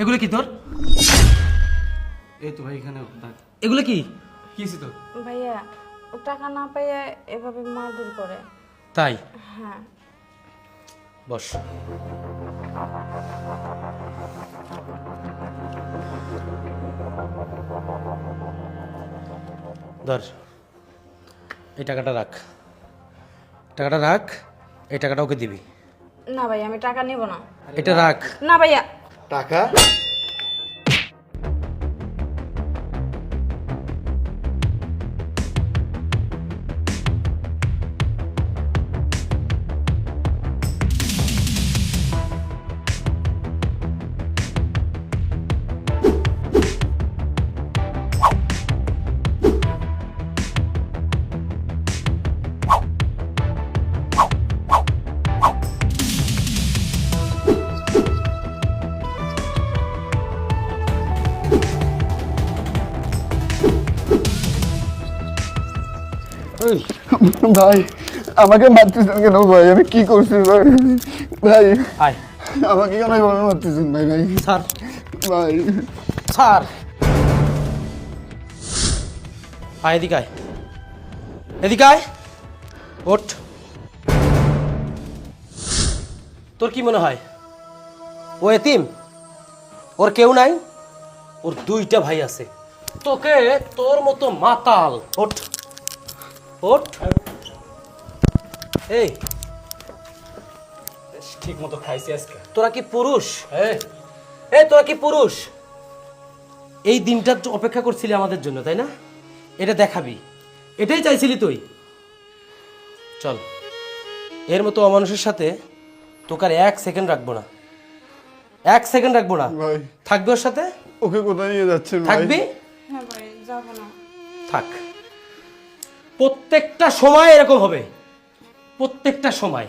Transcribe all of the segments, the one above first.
এগুলো কি তোর? এই তো ভাই এখানে এগুলো কি? কিছি তো ভাইয়া ও টাকা না পেয়ে এভাবে মারধর করে। তাই? হ্যাঁ। বস। ধর, এই টাকাটা রাখ, টাকাটা রাখ, এই টাকাটা ওকে দিবি। না ভাই আমি টাকা নেব না। এটা রাখ। না ভাইয়া। টাকা? ভাই আমাকে মারতেছেন কেন ভাই? আমি কি করছি ভাই? ভাই আয়। আমাকে কেন এভাবে মারতেছেন ভাই? ভাই স্যার, ভাই স্যার, আয় এদিকে আয়, এদিকে আয়, ওঠ। তোর কি মনে হয় ও এতিম? ওর কেউ নাই, ওর দুইটা ভাই আছে। তোকে তোর মতো মাতাল, ওঠ ওঠ। এই ঠিক মতো খাইছি আজকে। তোরা কি পুরুষ? এই তোরা কি পুরুষ? এই দিনটার অপেক্ষা করছিলি আমাদের জন্য, তাই না? এটা দেখাবি, এটাই চাইছিলি তুই। চল, এর মতো অমানুষের সাথে তোকে আর 1 সেকেন্ড রাখবো না, 1 সেকেন্ড রাখবো না। ভাই থাকবি ওর সাথে? ওকে কোথায় নিয়ে যাচ্ছেন ভাই? থাকবি? হ্যাঁ ভাই যাব না। থাক। প্রত্যেকটা সময় এরকম হবে, প্রত্যেকটা সময়।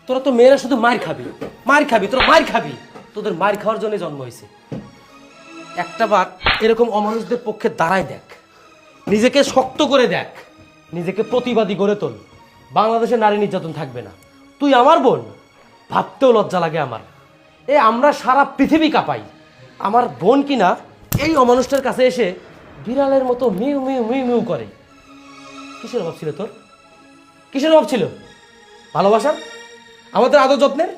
তোরা তো মেয়েরা শুধু মার খাবি, মার খাবি, তোরা মার খাবি। তোদের মার খাওয়ার জন্য জন্ম হয়েছে। একটা বার এরকম অমানুষদের পক্ষে দাঁড়ায় দেখ, নিজেকে শক্ত করে দেখ, নিজেকে প্রতিবাদী গড়ে তোল। বাংলাদেশে নারী নির্যাতন থাকবে না। তুই আমার বোন, ভাবতেও লজ্জা লাগে আমার। আমরা সারা পৃথিবী কাঁপাই, আমার বোন কিনা এই অমানুষটার কাছে এসে বিড়ালের মতো মিউ মিউ মিউ মিউ করে। কিসের অভাব ছিল তোর? কিসের অভাব ছিল? ভালোবাসা, আমাদের আদর যত্নের?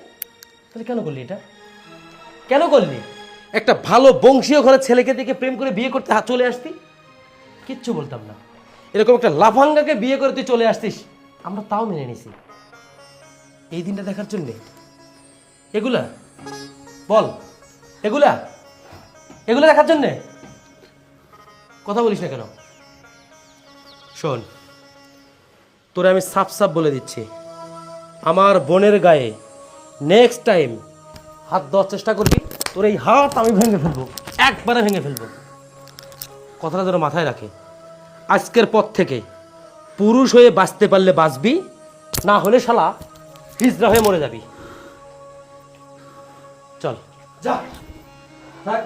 তাহলে কেন করলি এটা? কেন করলি? একটা ভালো বংশীয় ঘরের ছেলেকে দেখে প্রেম করে বিয়ে করতে চলে আসতি, কিচ্ছু বলতাম না। এরকম একটা লাফাঙ্গাকে বিয়ে করে তুই চলে আসতিস, আমরা তাও মেনে নিছি। এই দিনটা দেখার জন্যে এগুলা বল, এগুলা এগুলা দেখার জন্যে? কথা বলিস না কেন? শোন, তোরে আমি সাফ সাফ বলে দিচ্ছি, আমার বোনের গায়ে নেক্সট টাইম হাত দেওয়ার চেষ্টা করবি, তোর এই হাত আমি ভেঙে ফেলবো, একবারে ভেঙে ফেলবো। কথাটা যেন মাথায় রাখে। আজকের পর থেকে পুরুষ হয়ে বাঁচতে পারলে বাঁচবি, না হলে শালা হিজড়া হয়ে মরে যাবি। চল যা, থাক।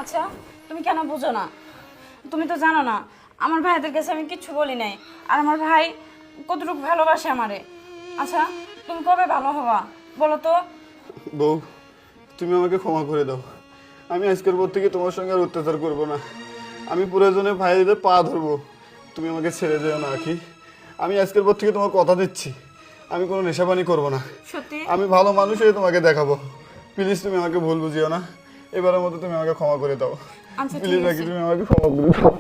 আচ্ছা তুমি কেন বুঝো না? তুমি তো জানো না আমার ভাইদের কাছে আমি কিচ্ছু বলি নাই, আর আমার ভাই কতটুকু ভালোবাসে আমারে। আচ্ছা তুমি কবে ভালো হবা বলো তো? বউ তুমি আমাকে ক্ষমা করে দাও। আমি আজকের পর থেকে তোমার সঙ্গে আর অত্যাচার করবো না। আমি প্রয়োজনে ভাইদের পা ধরবো, তুমি আমাকে ছেড়ে যেও না আখি। আমি আজকের পর থেকে তোমার কথা দিচ্ছি, আমি কোনো নেশাপানি করবো না। সত্যি? আমি ভালো মানুষ হয়ে তোমাকে দেখাবো। প্লিজ তুমি আমাকে ভুল বুঝিও না, এবারের মতো তুমি আমাকে ক্ষমা করে দাও। আচ্ছা, ঠিক প্লিজ আছে। আখি, তুমি আমাকে ক্ষমা করে দাও।